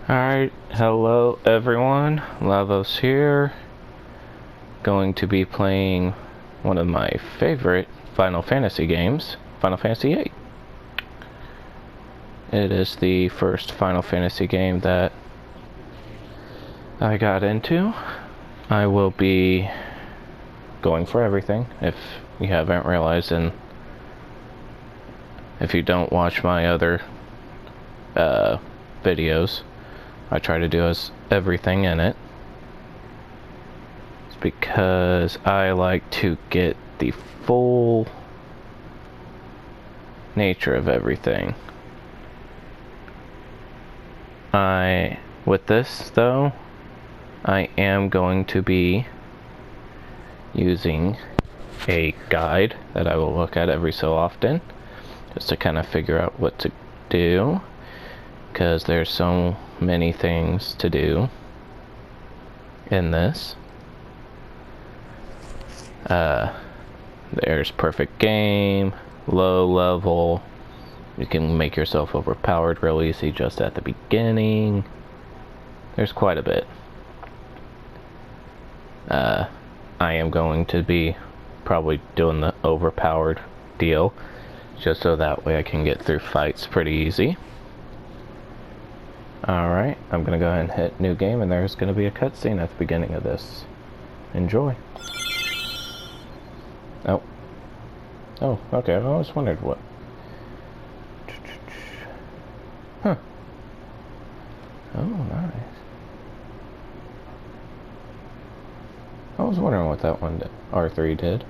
Alright, hello everyone, Lavos here. Going to be playing one of my favorite Final Fantasy games, Final Fantasy VIII. It is the first Final Fantasy game that I got into. I will be going for everything, if you haven't realized, and if you don't watch my other videos, I try to do everything in it. It's because I like to get the full nature of everything. With this though, I am going to be using a guide that I will look at every so often, just to kind of figure out what to do, because there's so many things to do in this. There's perfect game, low level, you can make yourself overpowered real easy just at the beginning. There's quite a bit. I am going to be probably doing the overpowered deal, just so that way I can get through fights pretty easy. Alright, I'm gonna go ahead and hit new game, and there's gonna be a cutscene at the beginning of this. Enjoy. Oh. Oh, okay, I always wondered what. Huh. Oh, nice. I was wondering what that one did. R3 did.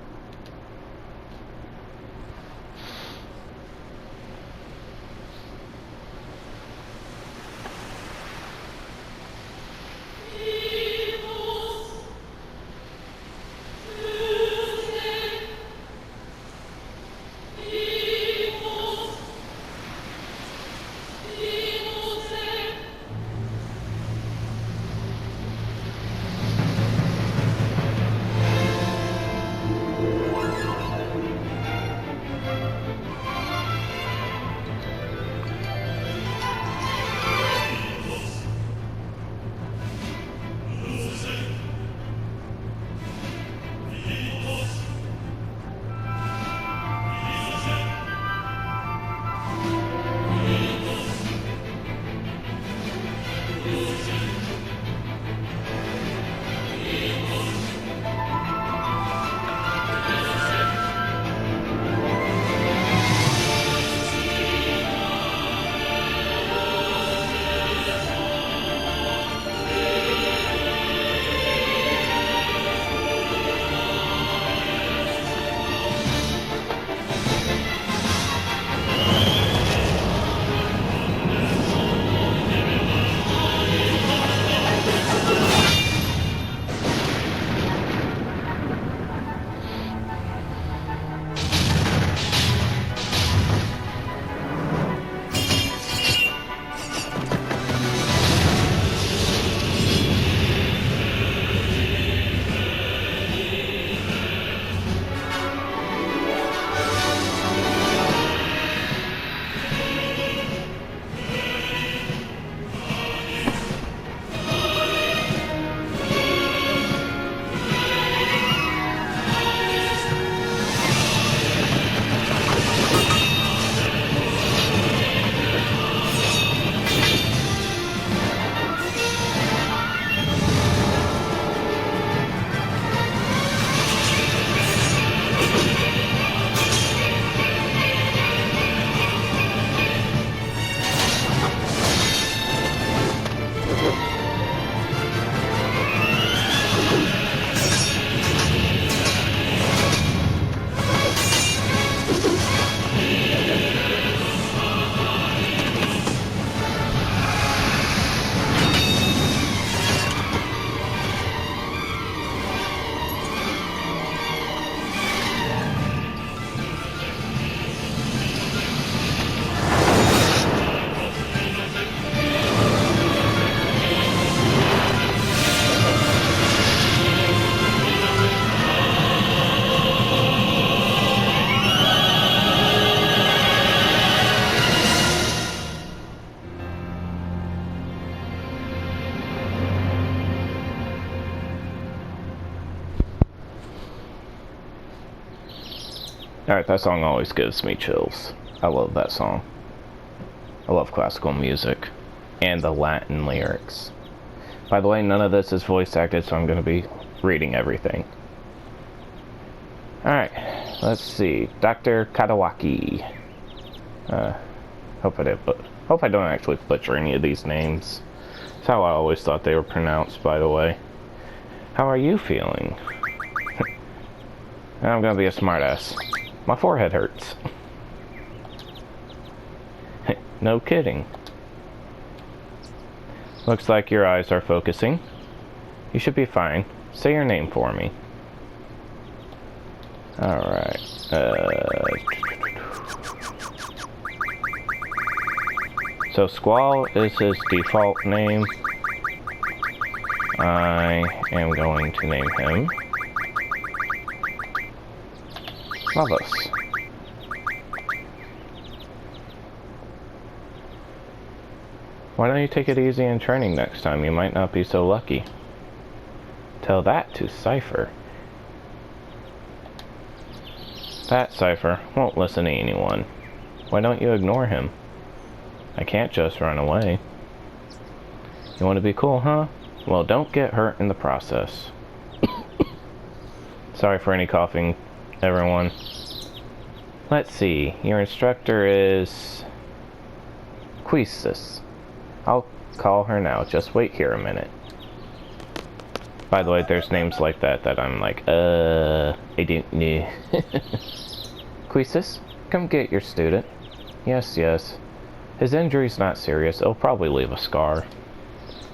Alright, that song always gives me chills. I love that song. I love classical music. And the Latin lyrics. By the way, none of this is voice acted, so I'm going to be reading everything. Alright, let's see. Dr. Kadawaki. Hope I don't actually butcher any of these names. That's how I always thought they were pronounced, by the way. How are you feeling? I'm gonna be a smartass. My forehead hurts. No kidding. Looks like your eyes are focusing. You should be fine. Say your name for me. Alright. So Squall is his default name. I am going to name him Lavos. Why don't you take it easy in training next time? You might not be so lucky. Tell that to Cypher. That Cypher won't listen to anyone. Why don't you ignore him? I can't just run away. You want to be cool, huh? Well, don't get hurt in the process. Sorry for any coughing, everyone. Let's see. Your instructor is Queesis. I'll call her now. Just wait here a minute. By the way, there's names like that I'm like, I don't know. Queesis, come get your student. Yes, yes. His injury's not serious. It'll probably leave a scar.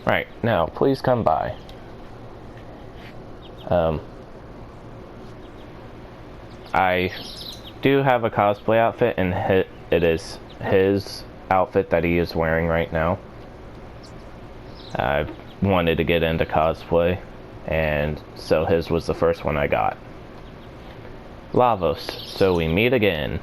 Right, now, please come by. I do have a cosplay outfit, and it is his outfit that he is wearing right now. I wanted to get into cosplay, and so his was the first one I got. Lavos, so we meet again.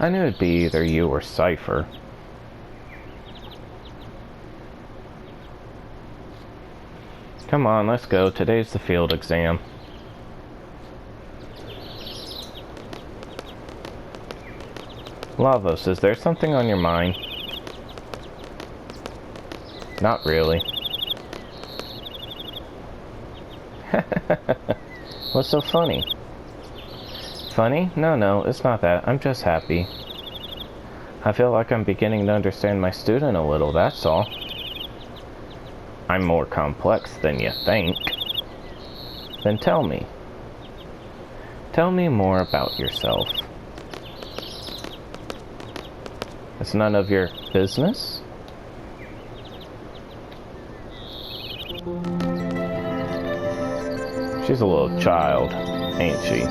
I knew it'd be either you or Cypher. Come on, let's go. Today's the field exam. Lavos, is there something on your mind? Not really. What's so funny? Funny? No, it's not that. I'm just happy. I feel like I'm beginning to understand my student a little, that's all. I'm more complex than you think. Then tell me. Tell me more about yourself. It's none of your business? She's a little child, ain't she?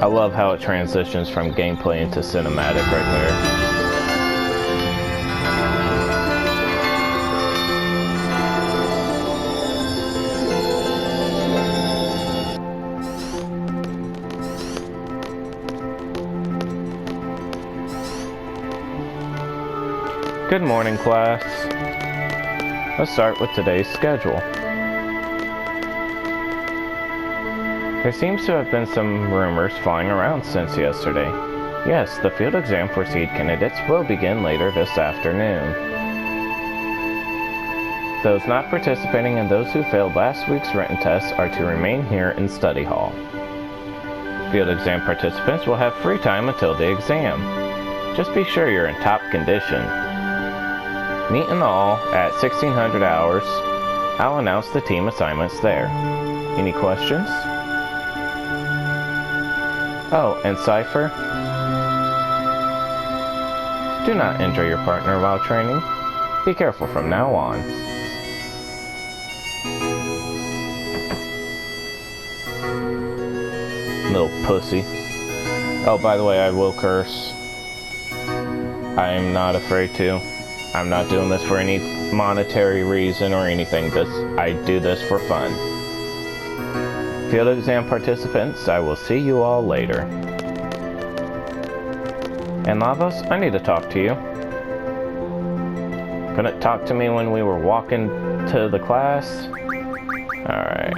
I love how it transitions from gameplay into cinematic right there. Good morning, class. Let's start with today's schedule. There seems to have been some rumors flying around since yesterday. Yes, the field exam for seed candidates will begin later this afternoon. Those not participating and those who failed last week's written tests are to remain here in study hall. Field exam participants will have free time until the exam. Just be sure you're in top condition. Meet in the hall at 1600 hours. I'll announce the team assignments there. Any questions? Oh, and Cypher? Do not injure your partner while training. Be careful from now on. Little pussy. Oh, by the way, I will curse. I'm not afraid to. I'm not doing this for any monetary reason or anything. I do this for fun. Field exam participants, I will see you all later. And Lavos, I need to talk to you. Couldn't talk to me when we were walking to the class? Alright.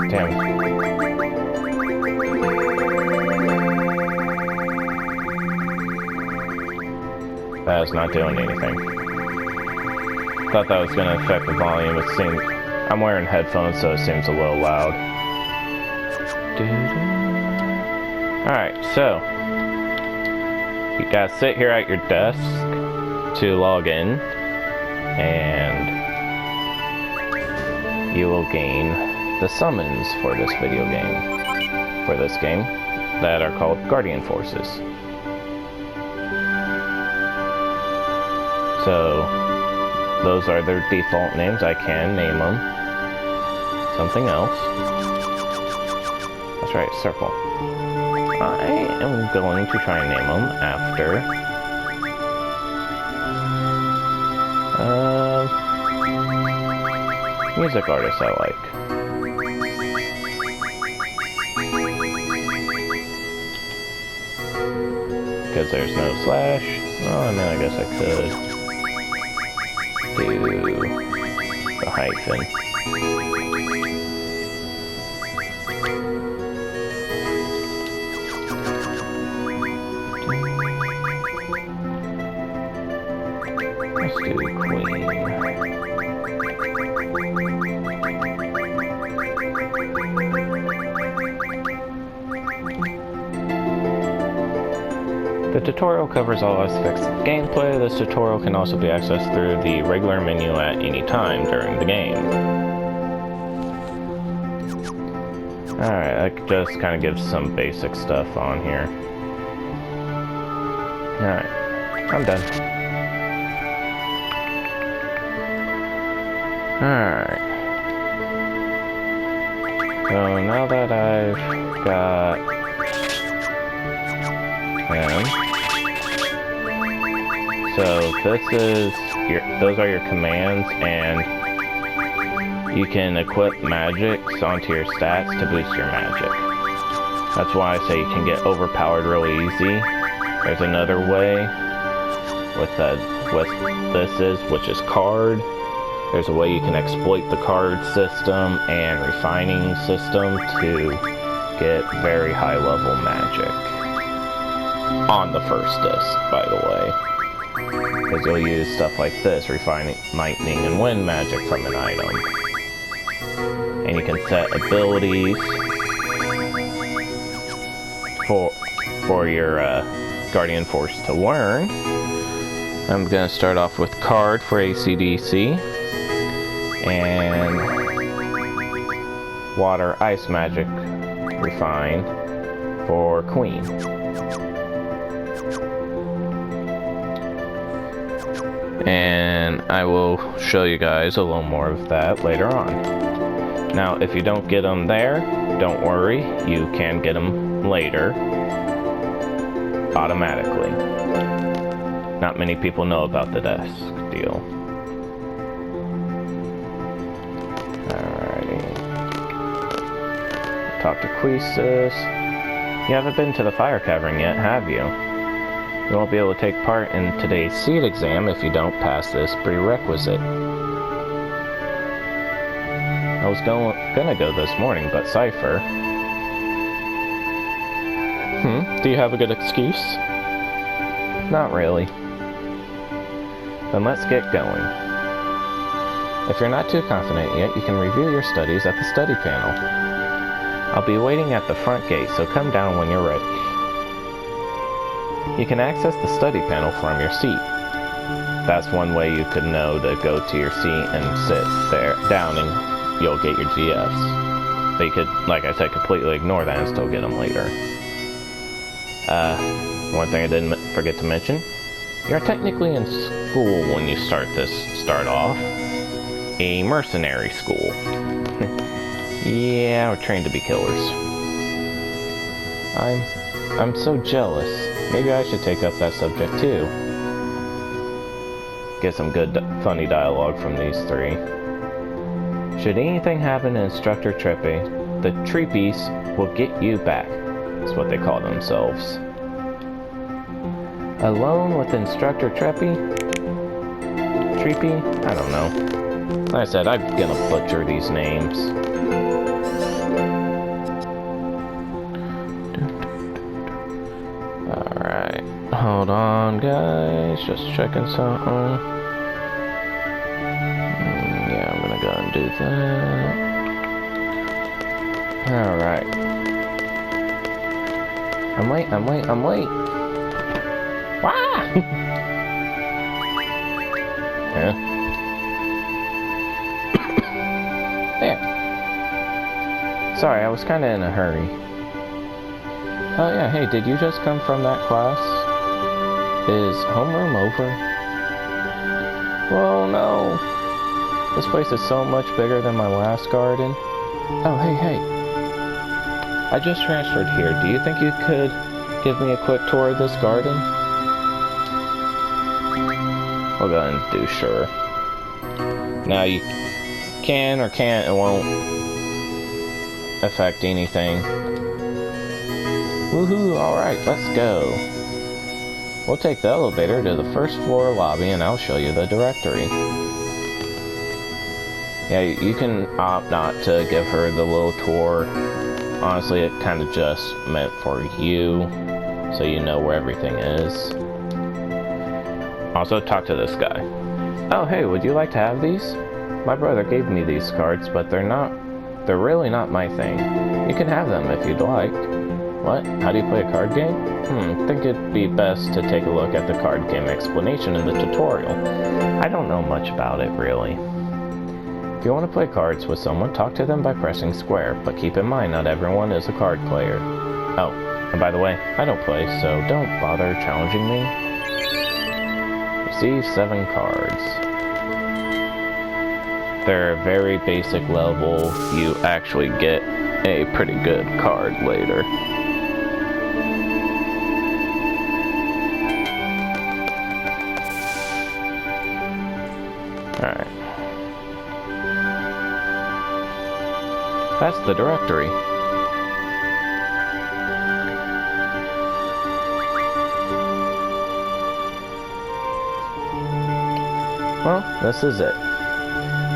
Damn. That is not doing anything. Thought that was going to affect the volume. It seemed... I'm wearing headphones, so it seems a little loud. Alright, so... you gotta sit here at your desk to log in. And... you will gain the summons for this video game. For this game. That are called Guardian Forces. So, those are their default names. I can name them something else. That's right, circle. I am going to try and name them after music artists I like. Because there's no slash. Oh, I mean, I guess I could do the hyphen. Let's do Queen. The tutorial covers all aspects of gameplay. This tutorial can also be accessed through the regular menu at any time during the game. Alright, that just kind of gives some basic stuff on here. Alright, I'm done. Alright. So now that I've got him. So this is those are your commands, and you can equip magics onto your stats to boost your magic. That's why I say you can get overpowered really easy. There's another way with what this is, which is card. There's a way you can exploit the card system and refining system to get very high level magic. On the first disc, by the way. Because you'll use stuff like this, refining lightning and wind magic from an item. And you can set abilities for your Guardian Force to learn. I'm going to start off with card for AC/DC. And water ice magic refine for Queen. And I will show you guys a little more of that later on. Now, if you don't get them there, don't worry, you can get them later automatically. Not many people know about the desk deal. Alrighty. Talk to Queesus. You haven't been to the fire cavern yet, have you? You won't be able to take part in today's seed exam if you don't pass this prerequisite. I was gonna go this morning, but Cypher... do you have a good excuse? Not really. Then let's get going. If you're not too confident yet, you can review your studies at the study panel. I'll be waiting at the front gate, so come down when you're ready. You can access the study panel from your seat. That's one way you could know to go to your seat and sit there down and you'll get your GFs. But you could, like I said, completely ignore that and still get them later. One thing I didn't forget to mention, you're technically in school when you start off. a mercenary school. Yeah, we're trained to be killers. I'm so jealous. Maybe I should take up that subject too. Get some good, funny dialogue from these three. Should anything happen to Instructor Trippy, the Treepies will get you back. That's what they call themselves. Alone with Instructor Treppy? Treepy? I don't know. Like I said, I'm gonna butcher these names. Alright. Hold on, guys. Just checking something. Yeah, I'm gonna go and do that. Alright. I'm late. Wah! Yeah. There. Sorry, I was kinda in a hurry. Oh yeah, hey, did you just come from that class? Is homeroom over? Whoa, no! This place is so much bigger than my last garden. Oh, hey. I just transferred here. Do you think you could give me a quick tour of this garden? We'll go ahead and do sure. Now you can or can't, it won't affect anything. Woohoo, alright, let's go. We'll take the elevator to the first floor lobby and I'll show you the directory. Yeah, you can opt not to give her the little tour. Honestly, it kind of just meant for you, so you know where everything is. Also, talk to this guy. Oh, hey, would you like to have these? My brother gave me these cards, but they're really not my thing. You can have them if you'd like. What? How do you play a card game? Think it'd be best to take a look at the card game explanation in the tutorial. I don't know much about it, really. If you want to play cards with someone, talk to them by pressing square, but keep in mind not everyone is a card player. Oh, and by the way, I don't play, so don't bother challenging me. Receive 7 cards. They're very basic level. You actually get a pretty good card later. Alright. That's the directory. Well, this is it.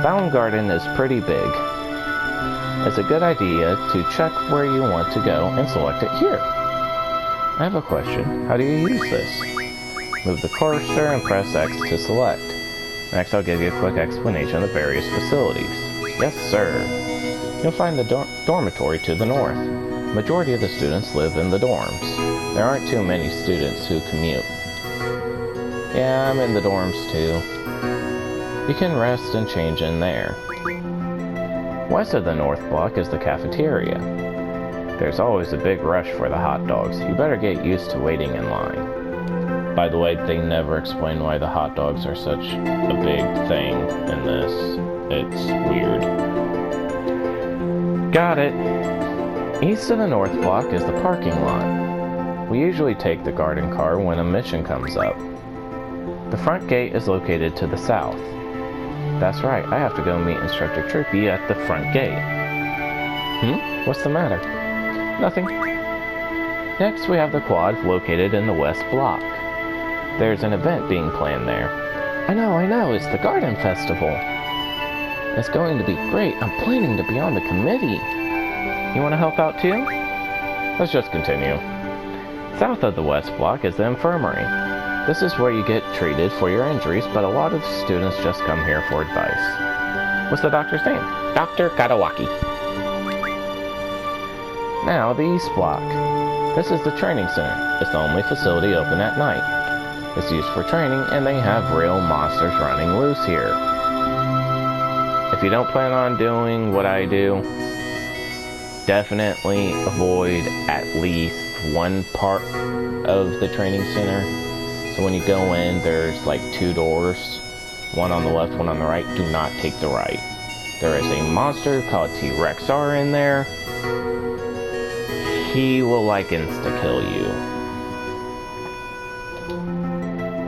Fountain Garden is pretty big. It's a good idea to check where you want to go and select it here. I have a question. How do you use this? Move the cursor and press X to select. Next, I'll give you a quick explanation of the various facilities. Yes, sir. You'll find the dormitory to the north. The majority of the students live in the dorms. There aren't too many students who commute. Yeah, I'm in the dorms too. You can rest and change in there. West of the north block is the cafeteria. There's always a big rush for the hot dogs. You better get used to waiting in line. By the way, they never explain why the hot dogs are such a big thing in this. It's weird. Got it. East of the north block is the parking lot. We usually take the garden car when a mission comes up. The front gate is located to the south. That's right, I have to go meet Instructor Trippy at the front gate. What's the matter? Nothing. Next, we have the quad located in the west block. There's an event being planned there. I know, it's the Garden Festival. It's going to be great. I'm planning to be on the committee. You want to help out too? Let's just continue. South of the west block is the infirmary. This is where you get treated for your injuries, but a lot of students just come here for advice. What's the doctor's name? Dr. Katawaki. Now, the East Block. This is the training center. It's the only facility open at night. It's used for training, and they have real monsters running loose here. If you don't plan on doing what I do, definitely avoid at least one part of the training center. So when you go in, there's like 2 doors. One on the left, one on the right. Do not take the right. There is a monster called T-Rexar in there. He will like insta-kill you.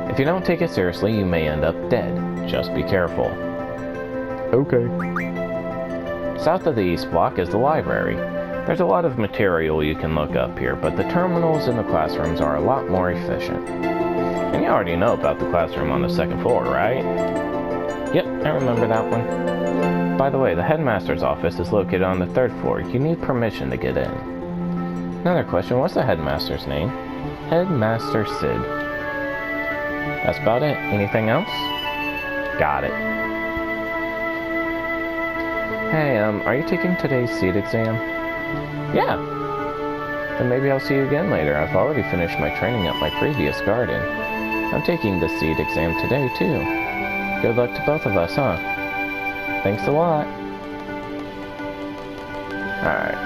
If you don't take it seriously, you may end up dead. Just be careful. Okay. South of the East Block is the library. There's a lot of material you can look up here, but the terminals in the classrooms are a lot more efficient. And you already know about the classroom on the second floor, right? Yep, I remember that one. By the way, the headmaster's office is located on the third floor. You need permission to get in. Another question, what's the headmaster's name? Headmaster Sid. That's about it. Anything else? Got it. Hey, are you taking today's seed exam? Yeah. Then maybe I'll see you again later. I've already finished my training at my previous garden. I'm taking the seed exam today, too. Good luck to both of us, huh? Thanks a lot. Alright.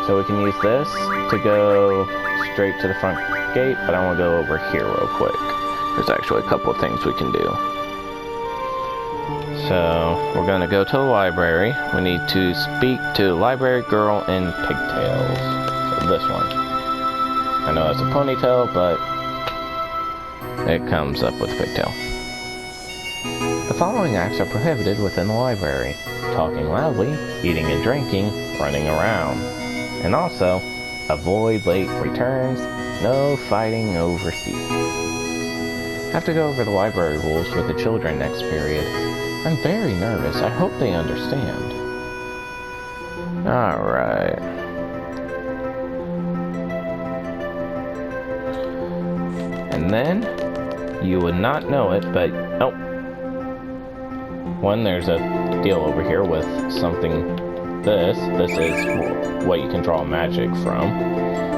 So we can use this to go straight to the front gate, but I want to go over here real quick. There's actually a couple of things we can do. So, we're going to go to the library. We need to speak to library girl in pigtails. So this one. I know that's a ponytail, but it comes up with pigtail. The following acts are prohibited within the library. Talking loudly, eating and drinking, running around. And also, avoid late returns, no fighting over seats. Have to go over the library rules with the children next period. I'm very nervous. I hope they understand. Alright. And then, you would not know it, but... Oh. One, there's a deal over here with something... This is what you can draw magic from.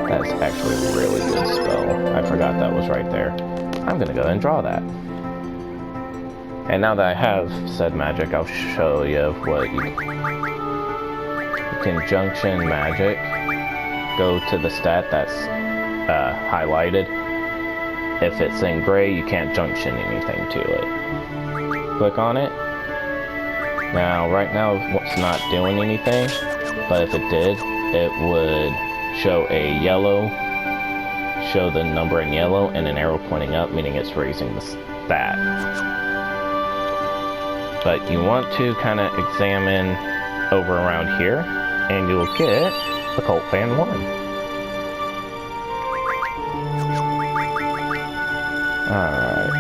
That's actually a really good spell. I forgot that was right there. I'm gonna go ahead and draw that. And now that I have said magic, I'll show you what you can junction magic. Go to the stat that's highlighted. If it's in gray, you can't junction anything to it. Click on it. Now, right now, it's not doing anything, but if it did, it would show a yellow, show the number in yellow, and an arrow pointing up, meaning it's raising the stat. But you want to kind of examine over around here, and you'll get Occult Fan 1. Alright.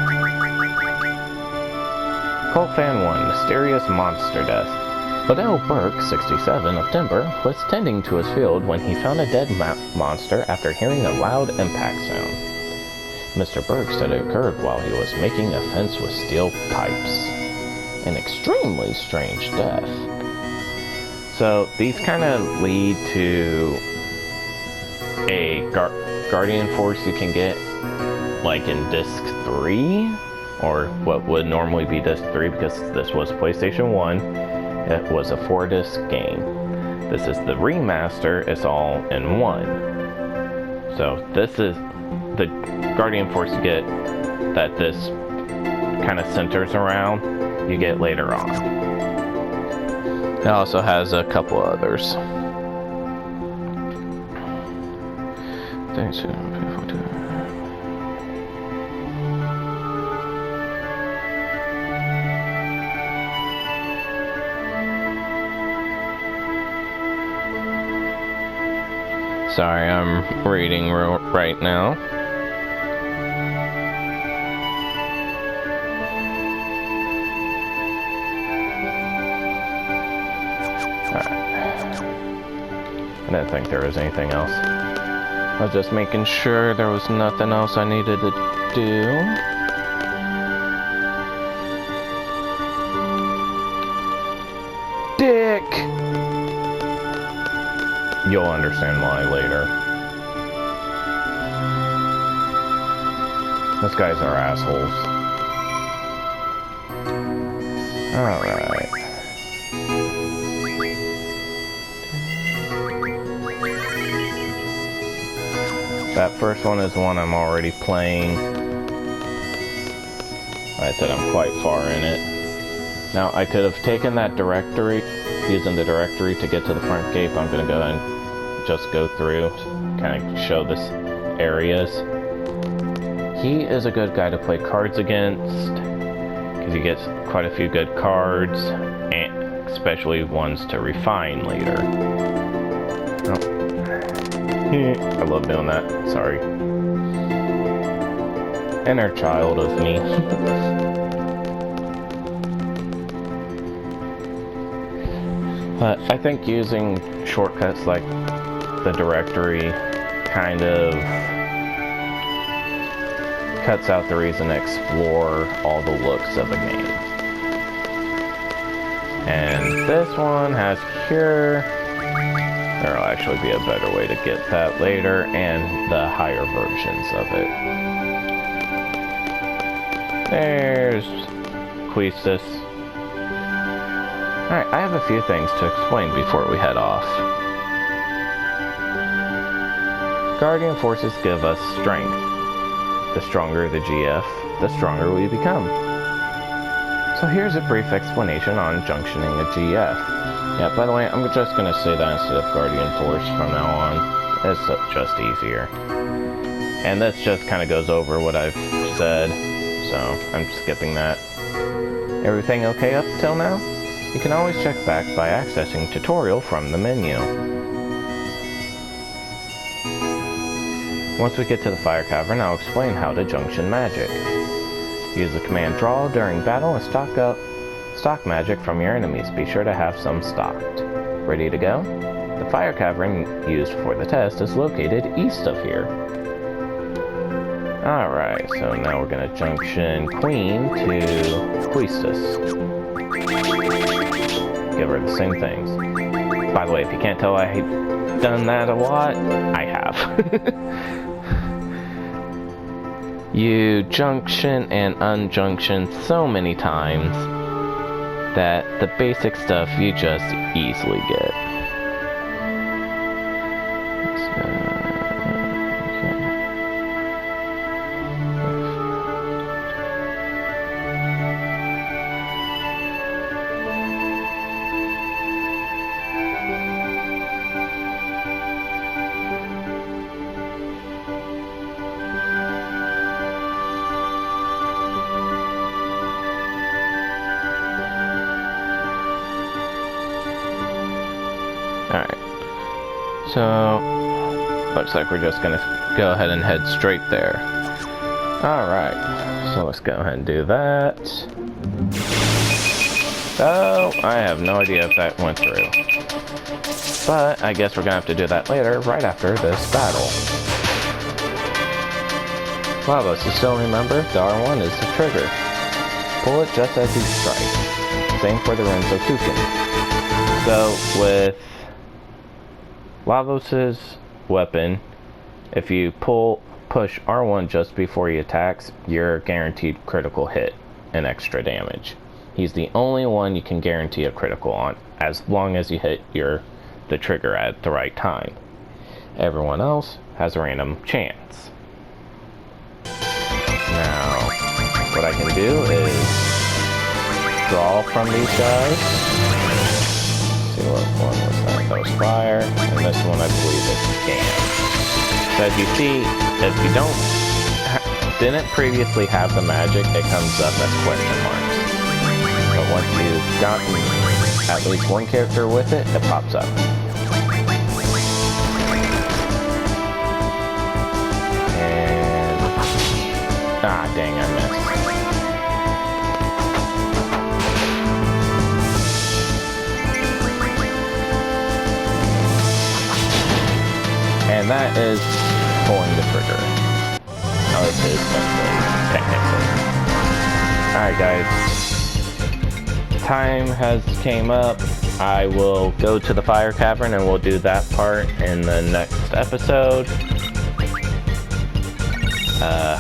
Occult Fan 1, Mysterious Monster Death. Liddell Burke, 67, of Denver, was tending to his field when he found a dead monster after hearing a loud impact sound. Mr. Burke said it occurred while he was making a fence with steel pipes. An extremely strange death. So these kind of lead to a Guardian Force you can get like in Disc 3, or what would normally be Disc 3 because this was PlayStation 1. It was a 4-disc game. This is the remaster, it's all in one. So this is the Guardian Force you get that this kind of centers around, you get later on. It also has a couple others. Thanks. Sorry, I'm reading right now. I didn't think there was anything else. I was just making sure there was nothing else I needed to do. Dick! You'll understand why later. These guys are assholes. Alright. That first one is one I'm already playing. I said I'm quite far in it. Now, I could have taken that directory, using the directory to get to the front gate, but I'm going to go ahead and just go through, kind of show this areas. He is a good guy to play cards against, because he gets quite a few good cards, and especially ones to refine later. Oh. I love doing that, sorry. Inner child of me. But I think using shortcuts like the directory kind of cuts out the reason to explore all the looks of a game. And this one has cure. There'll actually be a better way to get that later, and the higher versions of it. There's Quistis. Alright, I have a few things to explain before we head off. Guardian forces give us strength. The stronger the GF, the stronger we become. So here's a brief explanation on junctioning a GF. Yeah, by the way, I'm just going to say that instead of Guardian Force from now on. It's just easier. And this just kind of goes over what I've said, so I'm skipping that. Everything okay up till now? You can always check back by accessing tutorial from the menu. Once we get to the fire cavern, I'll explain how to junction magic. Use the command draw during battle and stock magic from your enemies. Be sure to have some stocked. Ready to go? The fire cavern used for the test is located east of here. Alright, so now we're going to junction Queen to Quistis. Give her the same things. By the way, if you can't tell I've done that a lot, I have. You junction and unjunction so many times that the basic stuff you just easily get. Alright, so looks like we're just gonna go ahead and head straight there. Alright, so let's go ahead and do that. Oh, I have no idea if that went through. But I guess we're gonna have to do that later, right after this battle. Lavos, you still remember? The R1 is the trigger. Pull it just as you strike. Same for the Renzo Kuken. So with Lavos' weapon, if you push R1 just before he attacks, you're guaranteed critical hit and extra damage. He's the only one you can guarantee a critical on, as long as you hit the trigger at the right time. Everyone else has a random chance. Now, what I can do is draw from these guys. What one was that? That was fire, and this one I believe is scan. So as you see, if you didn't previously have the magic, it comes up as question marks. But once you've gotten at least one character with it, it pops up. And dang, I missed. And that is pulling the trigger. Oh, it is technically. Alright guys, time has came up. I will go to the fire cavern and we'll do that part in the next episode.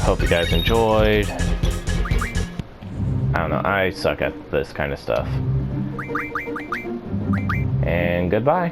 Hope you guys enjoyed. I don't know, I suck at this kind of stuff. And goodbye.